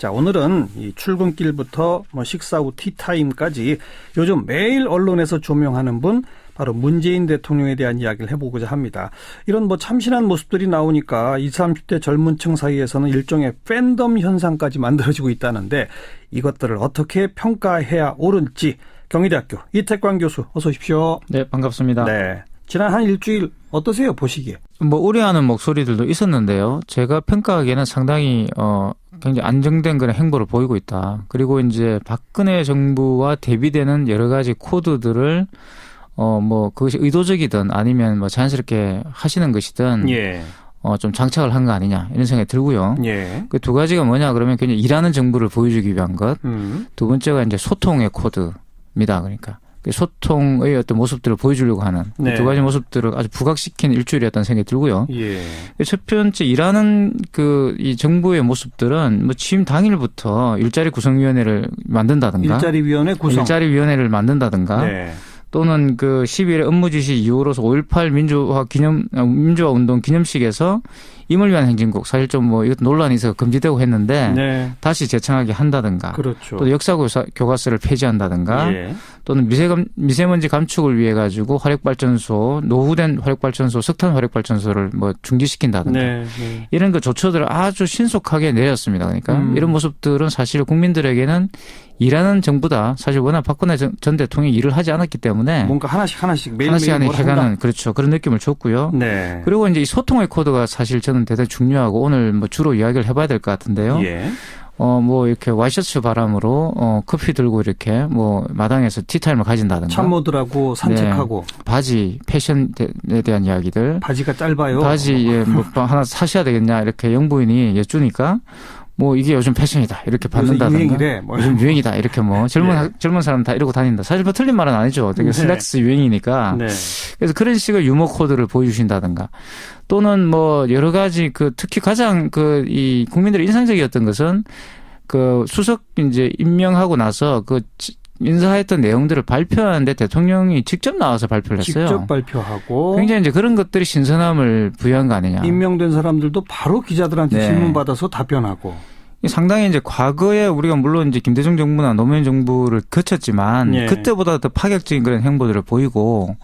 자, 오늘은 이 출근길부터 식사 후 티타임까지 요즘 매일 언론에서 조명하는 분, 바로 문재인 대통령에 대한 이야기를 해보고자 합니다. 이런 참신한 모습들이 나오니까 20, 30대 젊은 층 사이에서는 일종의 팬덤 현상까지 만들어지고 있다는데 이것들을 어떻게 평가해야 옳은지 경희대학교 이태광 교수 어서 오십시오. 네, 반갑습니다. 네. 지난 한 일주일 어떠세요, 보시기에? 우려하는 목소리들도 있었는데요. 제가 평가하기에는 상당히 굉장히 안정된 그런 행보를 보이고 있다. 그리고 이제 박근혜 정부와 대비되는 여러 가지 코드들을 그것이 의도적이든 아니면 자연스럽게 하시는 것이든 예. 좀 장착을 한 거 아니냐 이런 생각이 들고요. 예. 그 두 가지가 뭐냐 그러면 그냥 일하는 정부를 보여주기 위한 것. 두 번째가 이제 소통의 코드입니다. 그러니까 소통의 어떤 모습들을 보여주려고 하는 네. 두 가지 모습들을 아주 부각시킨 일주일이었다는 생각이 들고요. 예. 첫 번째 일하는 이 정부의 모습들은 취임 당일부터 일자리 구성위원회를 만든다든가, 일자리위원회를 만든다든가. 네. 또는 12일에 업무지시 이후로서 5.18 민주화 운동 기념식에서 임을 위한 행진곡 사실 이것도 논란이 있어서 금지되고 했는데 네. 다시 재청하게 한다든가 그렇죠. 또 교과서를 폐지한다든가 예. 또는 미세먼지 감축을 위해 가지고 화력발전소 노후된 화력발전소 석탄 화력발전소를 중지시킨다든가 네. 네. 이런 조처들을 아주 신속하게 내렸습니다. 그러니까 이런 모습들은 사실 국민들에게는 일하는 정부다. 사실 워낙 박근혜 전 대통령이 일을 하지 않았기 때문에 뭔가 하나씩 매일매일 해가는 그렇죠. 그런 느낌을 줬고요. 네. 그리고 이제 이 소통의 코드가 사실 저는 대단히 중요하고 오늘 주로 이야기를 해봐야 될 것 같은데요. 예. 이렇게 와이셔츠 바람으로 커피 들고 이렇게 마당에서 티타임을 가진다든가. 참모들하고 산책하고. 네. 바지 패션에 대한 이야기들. 바지가 짧아요. 바지에 하나 사셔야 되겠냐 이렇게 영부인이 여쭈니까. 이게 요즘 패션이다. 이렇게 받는다든가. 유행이래. 요즘 유행이다. 이렇게 젊은 사람 다 이러고 다닌다. 사실 틀린 말은 아니죠. 되게 슬랙스 유행이니까. 네. 그래서 그런 식의 유머 코드를 보여주신다든가. 또는 여러 가지 특히 가장 이 국민들의 인상적이었던 것은 수석 이제 임명하고 나서 인사했던 내용들을 발표하는데 대통령이 직접 나와서 발표를 했어요. 직접 발표하고. 굉장히 이제 그런 것들이 신선함을 부여한 거 아니냐. 임명된 사람들도 바로 기자들한테 네. 질문 받아서 답변하고. 상당히 이제 과거에 우리가 물론 이제 김대중 정부나 노무현 정부를 거쳤지만 예. 그때보다 더 파격적인 그런 행보들을 보이고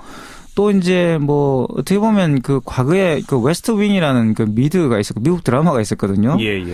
또 이제 어떻게 보면 과거에 웨스트 윙이라는 미드가 있었고 미국 드라마가 있었거든요. 예.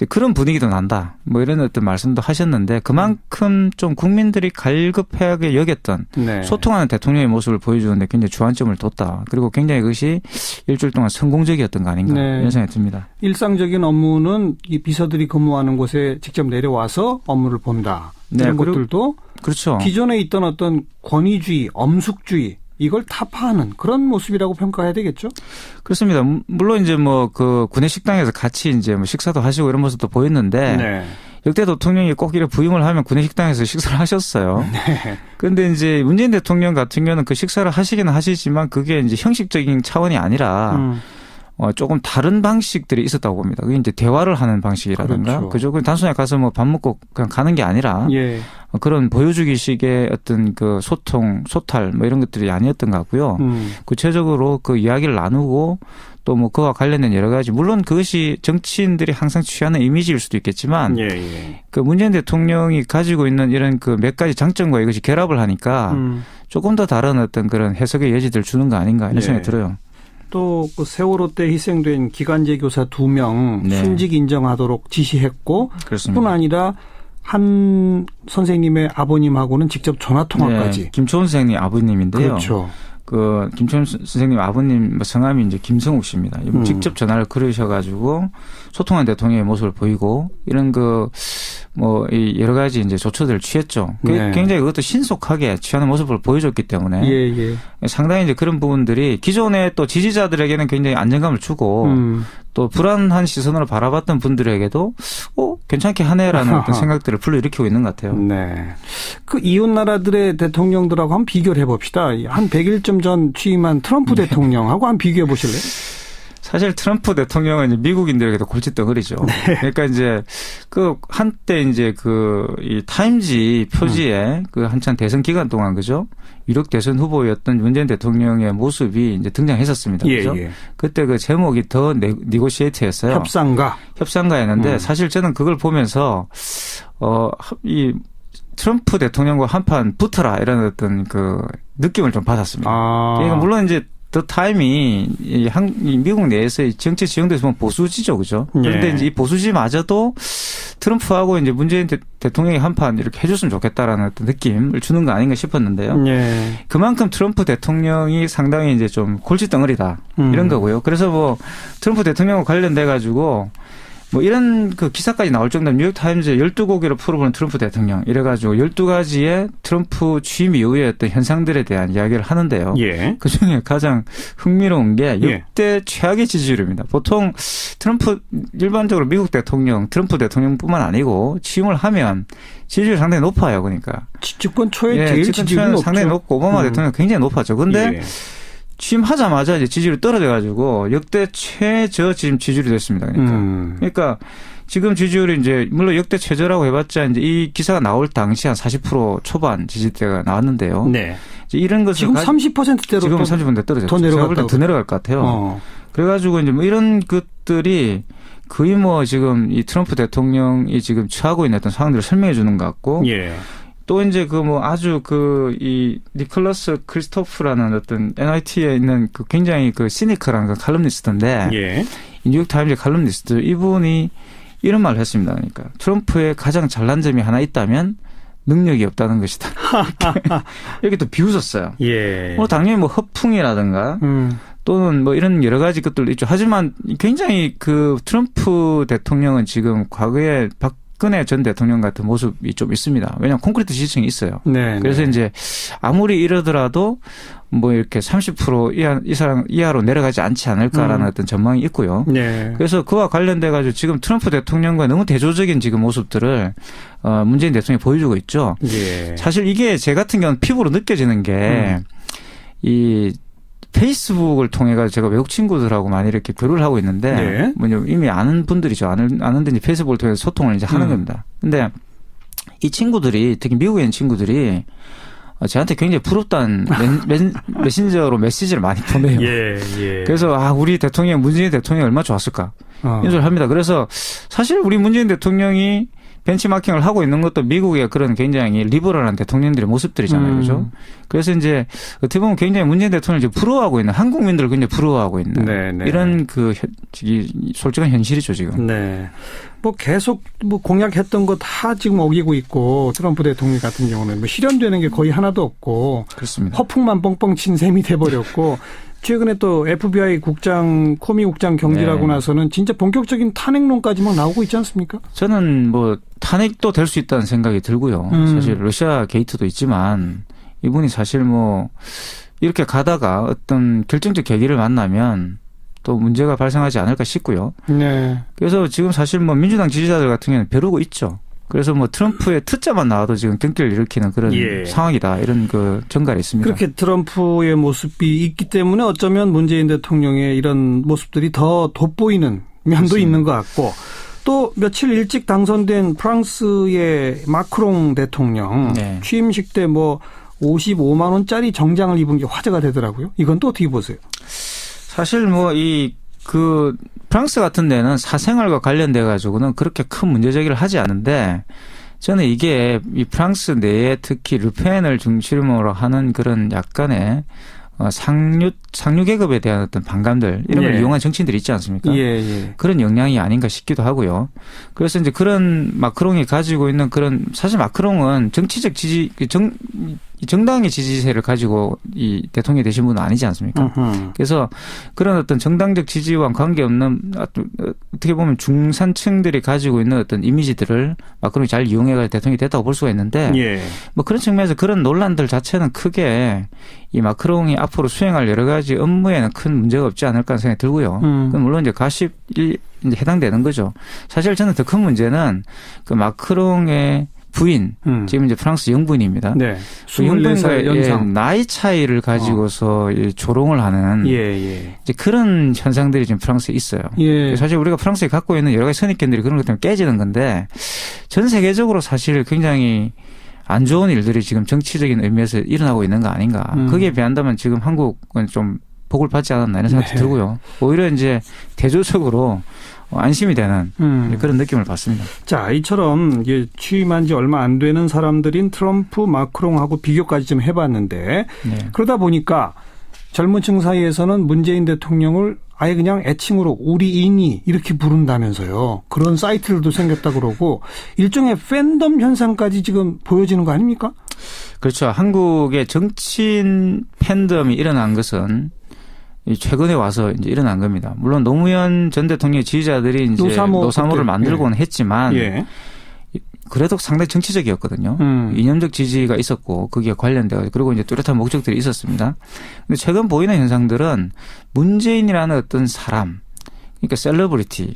그런 분위기도 난다. 이런 어떤 말씀도 하셨는데 그만큼 좀 국민들이 갈급하게 여겼던 네. 소통하는 대통령의 모습을 보여주는데 굉장히 주안점을 뒀다. 그리고 굉장히 그것이 일주일 동안 성공적이었던 거 아닌가 네. 이런 생각이 듭니다. 일상적인 업무는 이 비서들이 근무하는 곳에 직접 내려와서 업무를 본다. 이런 네, 것들도 그렇죠. 기존에 있던 어떤 권위주의, 엄숙주의 이걸 타파하는 그런 모습이라고 평가해야 되겠죠? 그렇습니다. 물론 이제 구내 식당에서 같이 이제 식사도 하시고 이런 모습도 보였는데 네. 역대 대통령이 꼭 이렇게 부임을 하면 구내 식당에서 식사를 하셨어요. 네. 그런데 이제 문재인 대통령 같은 경우는 그 식사를 하시기는 하시지만 그게 이제 형식적인 차원이 아니라 조금 다른 방식들이 있었다고 봅니다. 그게 이제 대화를 하는 방식이라든가. 그죠? 단순히 가서 밥 먹고 그냥 가는 게 아니라. 예. 그런 보여주기식의 어떤 소통, 소탈 이런 것들이 아니었던 것 같고요. 구체적으로 이야기를 나누고 또 그와 관련된 여러 가지 물론 그것이 정치인들이 항상 취하는 이미지일 수도 있겠지만 예. 문재인 대통령이 가지고 있는 이런 몇 가지 장점과 이것이 결합을 하니까 조금 더 다른 어떤 그런 해석의 여지들을 주는 거 아닌가 이런 생각이 들어요. 또 세월호 때 희생된 기간제 교사 2명 네. 순직 인정하도록 지시했고 그렇습니다. 뿐 아니라 한 선생님의 아버님하고는 직접 전화 통화까지. 네, 김초원 선생님 아버님인데요. 그렇죠. 김초원 선생님 아버님 성함이 이제 김성욱 씨입니다. 직접 전화를 걸으셔가지고 소통한 대통령의 모습을 보이고 이런 이 여러 가지 이제 조처들을 취했죠. 네. 굉장히 그것도 신속하게 취하는 모습을 보여줬기 때문에 예. 상당히 이제 그런 부분들이 기존의 또 지지자들에게는 굉장히 안정감을 주고 또 불안한 시선으로 바라봤던 분들에게도 괜찮게 하네라는 어떤 생각들을 불러일으키고 있는 것 같아요. 네. 이웃 나라들의 대통령들하고 한번 비교를 해봅시다. 한 100일쯤 전 취임한 트럼프 대통령하고 한번 비교해 보실래요? 사실 트럼프 대통령은 이제 미국인들에게도 골칫덩어리죠. 그러니까 이제 그 한때 이제 이 타임지 표지에 그 한창 대선 기간 동안 그죠? 유력 대선 후보였던 문재인 대통령의 모습이 이제 등장했었습니다. 그죠? 예. 그때 그 제목이 더 니고시에이트였어요. 협상가였는데 사실 저는 그걸 보면서 이 트럼프 대통령과 한판 붙어라 이런 어떤 그 느낌을 좀 받았습니다. 그러니까 물론 이제 더 타임이 이 미국 내에서의 정치 지형대에서 보면 보수지죠, 그죠? 그런데 예. 이제 이 보수지마저도 트럼프하고 이제 문재인 대통령이 한판 이렇게 해줬으면 좋겠다라는 어떤 느낌을 주는 거 아닌가 싶었는데요. 예. 그만큼 트럼프 대통령이 상당히 이제 좀 골칫덩어리다 이런 거고요. 그래서 뭐 트럼프 대통령과 관련돼 가지고 뭐 이런 그 기사까지 나올 정도면 뉴욕타임즈에 12곡으로 풀어보는 트럼프 대통령 이래가지고 12가지의 트럼프 취임 이후의 어떤 현상들에 대한 이야기를 하는데요. 예. 그중에 가장 흥미로운 게 역대 최악의 지지율입니다. 보통 일반적으로 미국 대통령, 트럼프 대통령뿐만 아니고 취임을 하면 지지율이 상당히 높아요. 그러니까. 집권 초에 제일 집권 지지율이 초에는 높죠. 상당히 높고 오바마 대통령 굉장히 높았죠. 근데 예. 취임하자마자 이제 지지율이 떨어져가지고 역대 최저 지금 지지율이 됐습니다. 그러니까 지금 지지율이 이제 물론 역대 최저라고 해봤자 이제 이 기사가 나올 당시 한 40% 초반 지지대가 나왔는데요. 네. 이제 이런 것을 지금 30%대로 지금 30%대 떨어졌죠. 더 내려갔다고. 더 내려갈 것 같아요. 그래가지고 이제 뭐 이런 것들이 거의 뭐 지금 이 트럼프 대통령이 지금 처하고 있는 어떤 상황들을 설명해 주는 것 같고. 예. 또 이제 그 뭐 아주 이 니콜러스 크리스토프라는 어떤 NYT에 있는 그 굉장히 그 시니컬한 그 칼럼니스트인데 예. 이 뉴욕타임즈 칼럼니스트 이분이 이런 말을 했습니다. 그러니까 트럼프의 가장 잘난 점이 하나 있다면 능력이 없다는 것이다. 이렇게 또 비웃었어요. 예. 뭐 당연히 뭐 허풍이라든가 또는 뭐 이런 여러 가지 것들도 있죠. 하지만 굉장히 그 트럼프 대통령은 지금 과거에 박근혜 전 대통령 같은 모습이 좀 있습니다. 왜냐하면 콘크리트 지지층이 있어요. 네. 그래서 이제 아무리 이러더라도 뭐 이렇게 30% 이하로 내려가지 않지 않을까라는 어떤 전망이 있고요. 네. 그래서 그와 관련돼 가지고 지금 트럼프 대통령과 너무 대조적인 지금 모습들을 문재인 대통령이 보여주고 있죠. 예. 사실 이게 제 같은 경우는 피부로 느껴지는 게 이 페이스북을 통해 가지고 제가 외국 친구들하고 많이 이렇게 교류를 하고 있는데 네. 뭐냐면 이미 아는 분들이죠. 아는데 이제 페이스북을 통해서 소통을 이제 하는 겁니다. 근데 이 친구들이 특히 미국에 있는 친구들이 저한테 굉장히 부럽다는 메신저로 메시지를 많이 보내요. 예. 예. 그래서 우리 문재인 대통령이 얼마나 좋았을까 이런 소리를 합니다. 그래서 사실 우리 문재인 대통령이 벤치마킹을 하고 있는 것도 미국의 그런 굉장히 리버럴한 대통령들의 모습들이잖아요. 그죠? 그래서 이제 어떻게 보면 굉장히 문재인 대통령을 이제 부러워하고 있는 한국민들을 굉장히 부러워하고 있는 네네. 이런 솔직한 현실이죠, 지금. 네. 뭐 계속 뭐 공약했던 거 다 지금 어기고 있고 트럼프 대통령 같은 경우는 뭐 실현되는 게 거의 하나도 없고 그렇습니다. 허풍만 뻥뻥 친 셈이 돼버렸고 최근에 또 FBI 코미 국장 경질하고 나서는 진짜 본격적인 탄핵론까지 막 나오고 있지 않습니까? 저는 뭐 탄핵도 될 수 있다는 생각이 들고요. 사실 러시아 게이트도 있지만 이분이 사실 뭐 이렇게 가다가 어떤 결정적 계기를 만나면 또 문제가 발생하지 않을까 싶고요. 네. 그래서 지금 사실 뭐 민주당 지지자들 같은 경우는 벼르고 있죠. 그래서 뭐 트럼프의 T자만 나와도 지금 경기를 일으키는 그런 상황이다. 이런 그 전갈이 있습니다. 그렇게 트럼프의 모습이 있기 때문에 어쩌면 문재인 대통령의 이런 모습들이 더 돋보이는 면도 그렇습니다. 있는 것 같고 또 며칠 일찍 당선된 프랑스의 마크롱 대통령 취임식 때 뭐 55만 원짜리 정장을 입은 게 화제가 되더라고요. 이건 또 어떻게 보세요? 사실 뭐 프랑스 같은 데는 사생활과 관련돼 가지고는 그렇게 큰 문제 제기를 하지 않은데 저는 이게 이 프랑스 내에 특히 르펜을 중심으로 하는 그런 약간의 상류 계급에 대한 어떤 반감들 이런 걸 이용한 정치인들이 있지 않습니까? 그런 영향이 아닌가 싶기도 하고요. 그래서 이제 그런 마크롱이 가지고 있는 그런 사실 마크롱은 정치적 정당의 지지세를 가지고 이 대통령이 되신 분은 아니지 않습니까? 그래서 그런 어떤 정당적 지지와 관계없는 어떻게 보면 중산층들이 가지고 있는 어떤 이미지들을 마크롱이 잘 이용해서 대통령이 됐다고 볼 수가 있는데 뭐 그런 측면에서 그런 논란들 자체는 크게 이 마크롱이 앞으로 수행할 여러 가지 업무에는 큰 문제가 없지 않을까 하는 생각이 들고요. 그건 물론 이제 가십이 이제 해당되는 거죠. 사실 저는 더 큰 문제는 그 마크롱의 부인, 지금 이제 프랑스 영부인입니다. 네. 그 24살 연상. 예, 나이 차이를 가지고서 조롱을 하는 예. 이제 그런 현상들이 지금 프랑스에 있어요. 예. 사실 우리가 프랑스에 갖고 있는 여러 가지 선입견들이 그런 것 때문에 깨지는 건데 전 세계적으로 사실 굉장히 안 좋은 일들이 지금 정치적인 의미에서 일어나고 있는 거 아닌가. 거기에 비한다면 지금 한국은 좀 복을 받지 않았나 이런 생각도 들고요. 오히려 이제 대조적으로 안심이 되는 그런 느낌을 받습니다. 자, 이처럼 이게 취임한 지 얼마 안 되는 사람들인 트럼프, 마크롱하고 비교까지 좀 해봤는데 그러다 보니까 젊은 층 사이에서는 문재인 대통령을 아예 그냥 애칭으로 우리인이 이렇게 부른다면서요. 그런 사이트들도 생겼다 그러고 일종의 팬덤 현상까지 지금 보여지는 거 아닙니까? 그렇죠. 한국의 정치인 팬덤이 일어난 것은 최근에 와서 이제 일어난 겁니다. 물론 노무현 전 대통령의 지지자들이 이제 노사모를 만들고는 했지만 그래도 상당히 정치적이었거든요. 이념적 지지가 있었고 거기에 관련돼 그리고 이제 뚜렷한 목적들이 있었습니다. 근데 최근 보이는 현상들은 문재인이라는 어떤 사람, 그러니까 셀러브리티를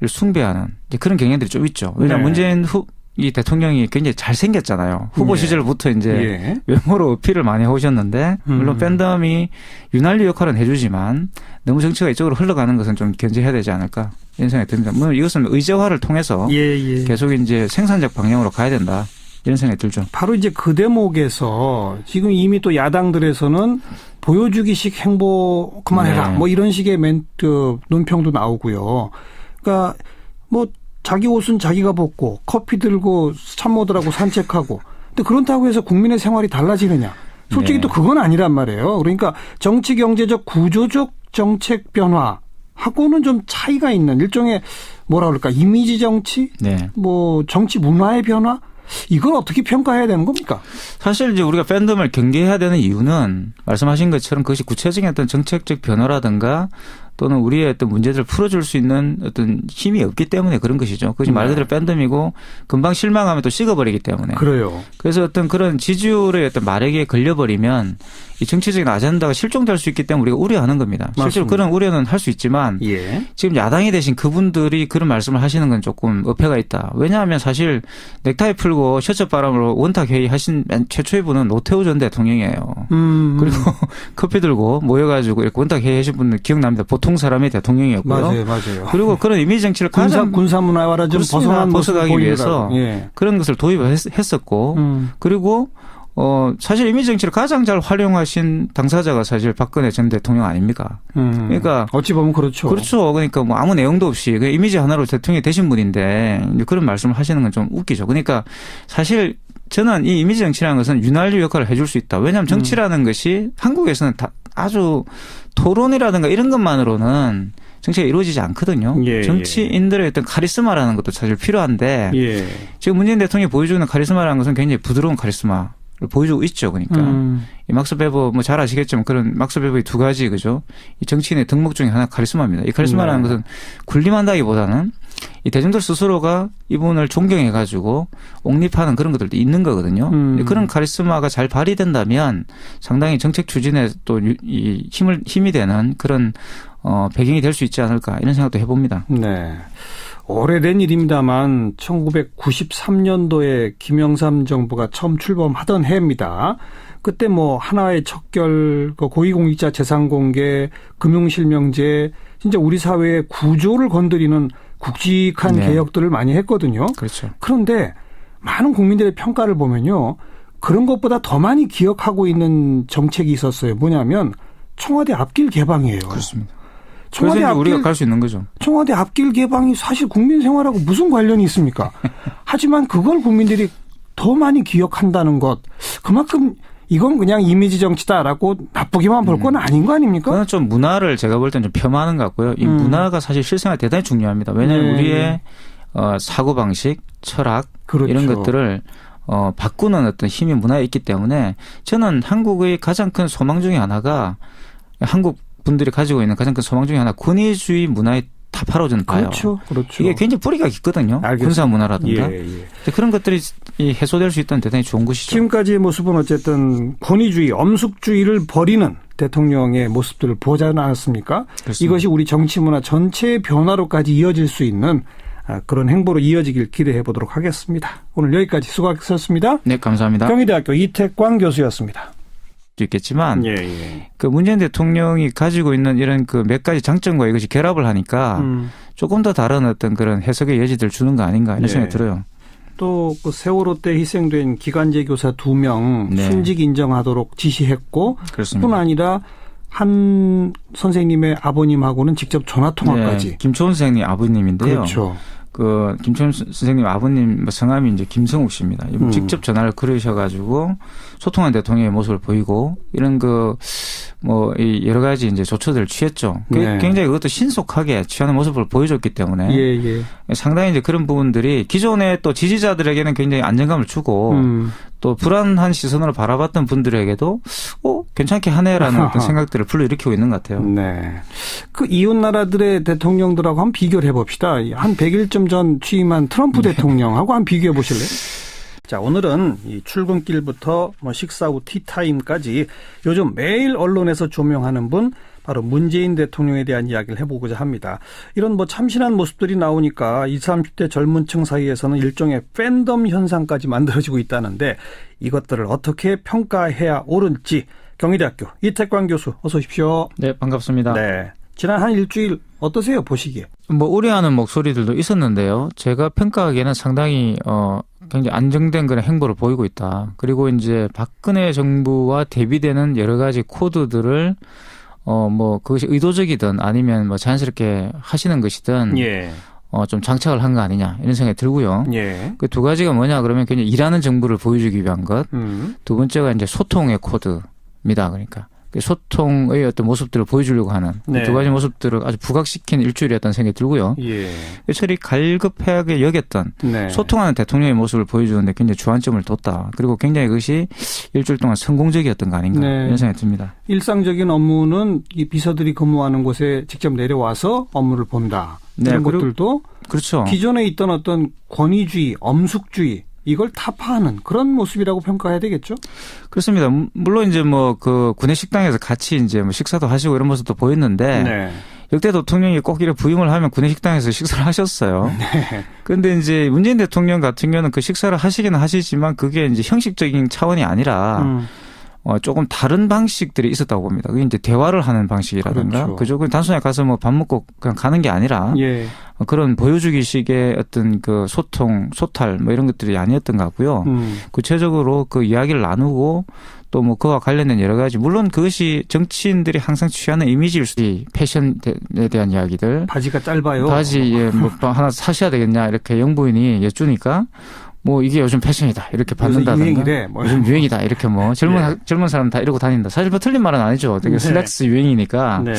숭배하는 이제 그런 경향들이 좀 있죠. 왜냐하면 문재인 이 대통령이 굉장히 잘생겼잖아요. 후보 시절부터 이제 외모로 어필을 많이 해오셨는데 물론 팬덤이 윤활유 역할은 해주지만 너무 정치가 이쪽으로 흘러가는 것은 좀 견제해야 되지 않을까 이런 생각이 듭니다. 물론 이것은 의제화를 통해서 계속 이제 생산적 방향으로 가야 된다 이런 생각이 들죠. 바로 이제 그 대목에서 지금 이미 또 야당들에서는 보여주기식 행보 그만해라 뭐 이런 식의 논평도 나오고요. 그러니까 뭐 자기 옷은 자기가 벗고 커피 들고 참모들하고 산책하고. 근데 그렇다고 해서 국민의 생활이 달라지느냐. 솔직히 또 그건 아니란 말이에요. 그러니까 정치 경제적 구조적 정책 변화하고는 좀 차이가 있는 일종의 뭐라 그럴까 이미지 정치? 뭐 정치 문화의 변화? 이걸 어떻게 평가해야 되는 겁니까? 사실 이제 우리가 팬덤을 경계해야 되는 이유는 말씀하신 것처럼 그것이 구체적인 어떤 정책적 변화라든가 또는 우리의 어떤 문제들을 풀어줄 수 있는 어떤 힘이 없기 때문에 그런 것이죠. 그것이 말 그대로 팬덤이고 금방 실망하면 또 식어버리기 때문에. 그래요. 그래서 어떤 그런 지지율의 어떤 마력에 걸려버리면 이 정치적인 아젠다가 실종될 수 있기 때문에 우리가 우려하는 겁니다. 맞습니다. 실제로 그런 우려는 할 수 있지만 지금 야당이 되신 그분들이 그런 말씀을 하시는 건 조금 어폐가 있다. 왜냐하면 사실 넥타이 풀고 셔츠 바람으로 원탁 회의 하신 맨 최초의 분은 노태우 전 대통령이에요. 그리고 커피 들고 모여가지고 이렇게 원탁 회의 하신 분들 기억납니다. 보통 사람의 대통령이었고요. 맞아요. 그리고 그런 이미지 정치를 군사 문화와라 좀 벗어가기 위해서 그런 것을 도입을 했었고 그리고 사실 이미지 정치를 가장 잘 활용하신 당사자가 사실 박근혜 전 대통령 아닙니까? 그러니까 어찌 보면 그렇죠. 그렇죠. 그러니까 뭐 아무 내용도 없이 그 이미지 하나로 대통령이 되신 분인데 그런 말씀을 하시는 건 좀 웃기죠. 그러니까 사실 저는 이 이미지 정치라는 것은 윤활유 역할을 해줄 수 있다. 왜냐하면 정치라는 것이 한국에서는 아주 토론이라든가 이런 것만으로는 정치가 이루어지지 않거든요. 정치인들의 어떤 카리스마라는 것도 사실 필요한데 지금 문재인 대통령이 보여주는 카리스마라는 것은 굉장히 부드러운 카리스마를 보여주고 있죠. 그러니까 이 막스 베버 뭐 잘 아시겠지만 그런 막스 베버의 두 가지 그죠. 이 정치인의 덕목 중에 하나 카리스마입니다. 이 카리스마라는 것은 군림한다기보다는 이 대중들 스스로가 이분을 존경해가지고 옹립하는 그런 것들도 있는 거거든요. 그런 카리스마가 잘 발휘된다면 상당히 정책 추진에 또 이 힘이 되는 그런 배경이 될 수 있지 않을까 이런 생각도 해봅니다. 네. 오래된 일입니다만 1993년도에 김영삼 정부가 처음 출범하던 해입니다. 그때 뭐 하나의 척결, 고위공직자 재산 공개, 금융실명제, 진짜 우리 사회의 구조를 건드리는 굵직한 개혁들을 많이 했거든요. 그렇죠. 그런데 많은 국민들의 평가를 보면요. 그런 것보다 더 많이 기억하고 있는 정책이 있었어요. 뭐냐면 청와대 앞길 개방이에요. 그렇습니다. 청와대 앞길, 우리가 갈 수 있는 거죠. 청와대 앞길 개방이 사실 국민 생활하고 무슨 관련이 있습니까? 하지만 그걸 국민들이 더 많이 기억한다는 것. 그만큼 이건 그냥 이미지 정치다라고 나쁘게만 볼 건 아닌 거 아닙니까? 그건 좀 문화를 제가 볼 때는 좀 폄하하는 것 같고요. 이 문화가 사실 실생활에 대단히 중요합니다. 왜냐하면 우리의 사고방식, 철학 이런 것들을 바꾸는 어떤 힘이 문화에 있기 때문에 저는 한국의 가장 큰 소망 중에 하나가 한국 분들이 가지고 있는 가장 큰 소망 중에 하나 권위주의 문화의 타파로 저는 봐요. 그렇죠. 이게 굉장히 뿌리가 깊거든요. 군사 문화라든가. 그런 것들이 해소될 수 있다는 대단히 좋은 것이죠. 지금까지의 모습은 어쨌든 권위주의, 엄숙주의를 버리는 대통령의 모습들을 보지 않았습니까? 그렇습니다. 이것이 우리 정치 문화 전체의 변화로까지 이어질 수 있는 그런 행보로 이어지길 기대해 보도록 하겠습니다. 오늘 여기까지 수고하셨습니다. 네, 감사합니다. 경희대학교 이태광 교수였습니다. 수 있겠지만 예. 그 문재인 대통령이 가지고 있는 이런 그 몇 가지 장점과 이것이 결합을 하니까 조금 더 다른 어떤 그런 해석의 여지들을 주는 거 아닌가 이런 생각이 들어요. 또 그 세월호 때 희생된 기간제 교사 2명 네. 순직 인정하도록 지시했고 그렇습니다. 뿐 아니라 한 선생님의 아버님하고는 직접 전화 통화까지. 네, 김초은 선생님 아버님인데요. 그렇죠. 그 김초은 선생님 아버님 성함이 이제 김성욱 씨입니다. 직접 전화를 걸으셔가지고 소통한 대통령의 모습을 보이고 이런 그 뭐 여러 가지 이제 조처들을 취했죠. 네. 굉장히 그것도 신속하게 취하는 모습을 보여줬기 때문에 예. 상당히 이제 그런 부분들이 기존의 또 지지자들에게는 굉장히 안정감을 주고 또 불안한 시선으로 바라봤던 분들에게도 괜찮게 하네라는 어떤 생각들을 불러일으키고 있는 것 같아요. 네. 그 이웃 나라들의 대통령들하고 한번 비교를 해봅시다. 한 100일쯤 전 취임한 트럼프 대통령하고 한번 비교해 보실래요? 자, 오늘은 이 출근길부터 식사 후 티타임까지 요즘 매일 언론에서 조명하는 분, 바로 문재인 대통령에 대한 이야기를 해보고자 합니다. 이런 참신한 모습들이 나오니까 20, 30대 젊은 층 사이에서는 일종의 팬덤 현상까지 만들어지고 있다는데 이것들을 어떻게 평가해야 옳을지 경희대학교 이태광 교수 어서 오십시오. 네, 반갑습니다. 네. 지난 한 일주일 어떠세요, 보시기에? 우려하는 목소리들도 있었는데요. 제가 평가하기에는 상당히 굉장히 안정된 그런 행보를 보이고 있다. 그리고 이제 박근혜 정부와 대비되는 여러 가지 코드들을 그것이 의도적이든 아니면 자연스럽게 하시는 것이든 좀 장착을 한 거 아니냐 이런 생각이 들고요. 예. 그 두 가지가 뭐냐 그러면 그냥 일하는 정부를 보여주기 위한 것. 두 번째가 이제 소통의 코드입니다. 그러니까 소통의 어떤 모습들을 보여주려고 하는 두 가지 모습들을 아주 부각시킨 일주일이었다는 생각이 들고요. 예. 철이 갈급하게 여겼던 네. 소통하는 대통령의 모습을 보여주는데 굉장히 주안점을 뒀다. 그리고 굉장히 그것이 일주일 동안 성공적이었던 거 아닌가 이런 생각이 듭니다. 일상적인 업무는 이 비서들이 근무하는 곳에 직접 내려와서 업무를 본다. 이런 것들도 그렇죠. 기존에 있던 어떤 권위주의, 엄숙주의 이걸 타파하는 그런 모습이라고 평가해야 되겠죠? 그렇습니다. 물론 이제 그 구내 식당에서 같이 이제 식사도 하시고 이런 모습도 보였는데 네. 역대 대통령이 꼭 이렇게 부임을 하면 구내 식당에서 식사를 하셨어요. 네. 그런데 이제 문재인 대통령 같은 경우는 그 식사를 하시기는 하시지만 그게 이제 형식적인 차원이 아니라 조금 다른 방식들이 있었다고 봅니다. 그게 이제 대화를 하는 방식이라든가. 그죠? 단순히 가서 밥 먹고 그냥 가는 게 아니라. 예. 그런 보여주기식의 어떤 그 소통, 소탈 이런 것들이 아니었던 것 같고요. 구체적으로 그 이야기를 나누고 또 그와 관련된 여러 가지. 물론 그것이 정치인들이 항상 취하는 이미지일 수도 있고 패션에 대한 이야기들. 바지가 짧아요. 바지에 하나 사셔야 되겠냐 이렇게 영부인이 여쭈니까 이게 요즘 패션이다. 이렇게 받는다든가. 유행이래. 요즘 유행이다. 이렇게 젊은 사람 다 이러고 다닌다. 사실 틀린 말은 아니죠. 되게 슬랙스 유행이니까. 네.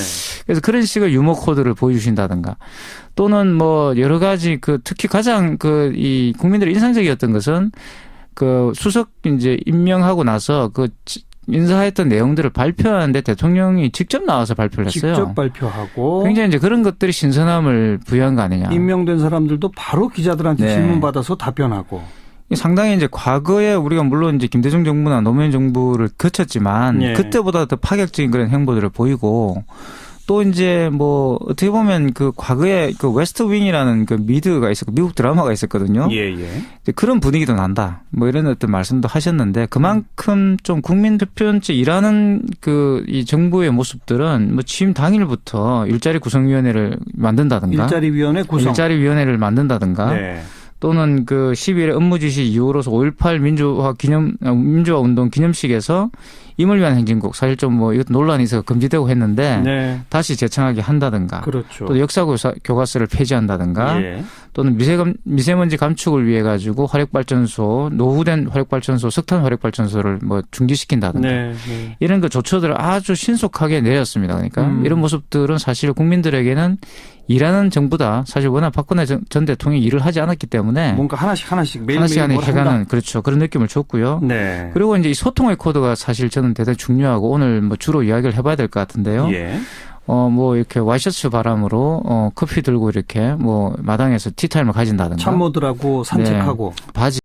그래서 그런 식의 유머 코드를 보여주신다든가. 또는 여러 가지 특히 가장 이 국민들이 인상적이었던 것은 수석 이제 임명하고 나서 인사했던 내용들을 발표하는데 대통령이 직접 나와서 발표를 했어요. 직접 발표하고. 굉장히 이제 그런 것들이 신선함을 부여한 거 아니냐. 임명된 사람들도 바로 기자들한테 질문 받아서 답변하고. 상당히 이제 과거에 우리가 물론 이제 김대중 정부나 노무현 정부를 거쳤지만 그때보다 더 파격적인 그런 행보들을 보이고 또 이제 어떻게 보면 과거에 웨스트 윙이라는 미드가 있었고 미국 드라마가 있었거든요. 예. 그런 분위기도 난다. 이런 어떤 말씀도 하셨는데 그만큼 좀 국민 대표한테 일하는 이 정부의 모습들은 취임 당일부터 일자리 구성위원회를 만든다든가. 일자리위원회를 만든다든가. 네. 또는 12일의 업무 지시 이후로서 5.18 민주화 운동 기념식에서 임을 위한 행진곡 사실 이것도 논란이 있어서 금지되고 했는데 다시 재창하게 한다든가. 그렇죠. 또 역사 교과서를 폐지한다든가. 또는 미세먼지 감축을 위해 가지고 화력발전소 노후된 화력발전소 석탄 화력발전소를 중지시킨다든가. 이런 조처들을 아주 신속하게 내렸습니다. 그러니까 이런 모습들은 사실 국민들에게는 일하는 정부다. 사실 워낙 박근혜 전 대통령이 일을 하지 않았기 때문에 뭔가 하나씩 매일 해가는 그렇죠. 그런 느낌을 줬고요. 네. 그리고 이제 이 소통의 코드가 사실 저는 대단히 중요하고 오늘 주로 이야기를 해봐야 될 것 같은데요. 이렇게 와이셔츠 바람으로 커피 들고 이렇게 마당에서 티타임을 가진다든가. 참모들하고 산책하고. 바지